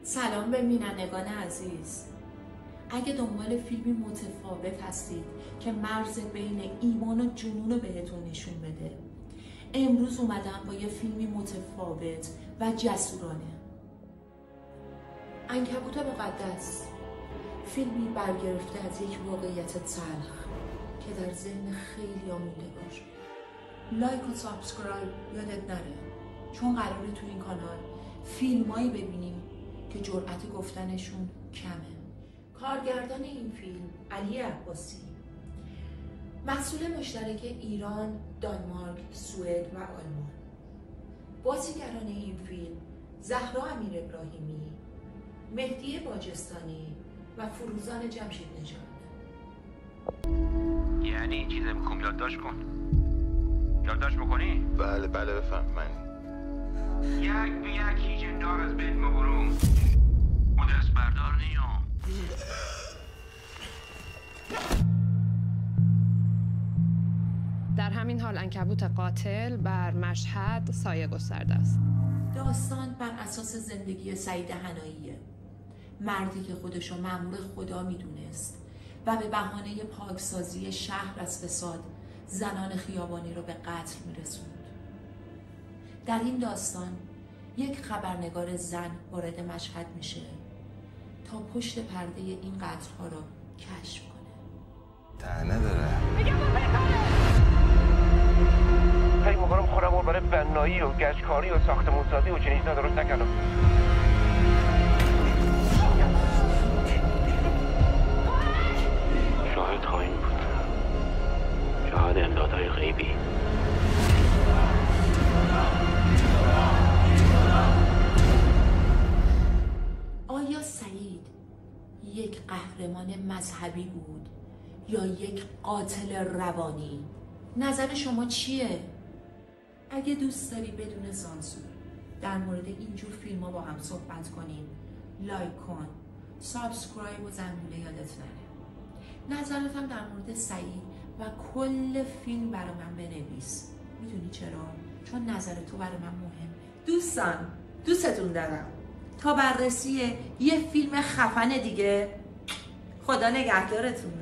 سلام به بینندگان عزیز. اگه دنبال فیلمی متفاوت هستید که مرز بین ایمان و جنون رو بهتون نشون بده، امروز اومدم با یه فیلمی متفاوت و جسورانه. عنکبوت مقدس، فیلمی برگرفته از یک واقعیت تلخ که در ذهن خیلی مونده باشه. لایک و سابسکرایب یادت نره، چون قراره تو این کانال فیلمایی ببینیم که جرأت گفتنشون کمه. کارگردان این فیلم علی عباسی، محصول مشترک ایران، دانمارک، سوئد و آلمان. بازیگران این فیلم زهرا امیر ابراهیمی، مهدی باجستانی و فروزان جمشید نژاد. یعنی این چیزه میخوام یادداشت کن. یادداشت میکنی؟ بله بفهم. من یک به یک هیچ اندار از بیت مبرو ما دست بردار نیام. در همین حال عنکبوت قاتل بر مشهد سایه گسترده است. داستان بر اساس زندگی سعید حناییه، مردی که خودشو مأمور خدا میدونست و به بهانه پاکسازی شهر از فساد زنان خیابانی رو به قتل میرسوند. در این داستان یک خبرنگار زن وارد مشهد میشه تا پشت پرده این قتل‌ها رو کشف کنه. طعنه داره. فکر میکنم خودم رو برای بنایی و گچکاری و ساختمونسازی و چنین چیزا درست نکردم. شاهد خواهیم بود، شاهد امدادهای غیبی. آیا سعید یک قهرمان مذهبی بود یا یک قاتل روانی؟ نظر شما چیه؟ اگه دوست داری بدون سانسور در مورد اینجور فیلم ها با هم صحبت کنیم، لایک کن، سابسکرایب و زنگوله یادت نره. نظرتم در مورد سعید و کل فیلم برای من بنویس. میدونی چرا؟ چون نظر تو برای من مهمه. دوستتون دارم. تا بررسی یه فیلم خفن دیگه، خدا نگهدارتون.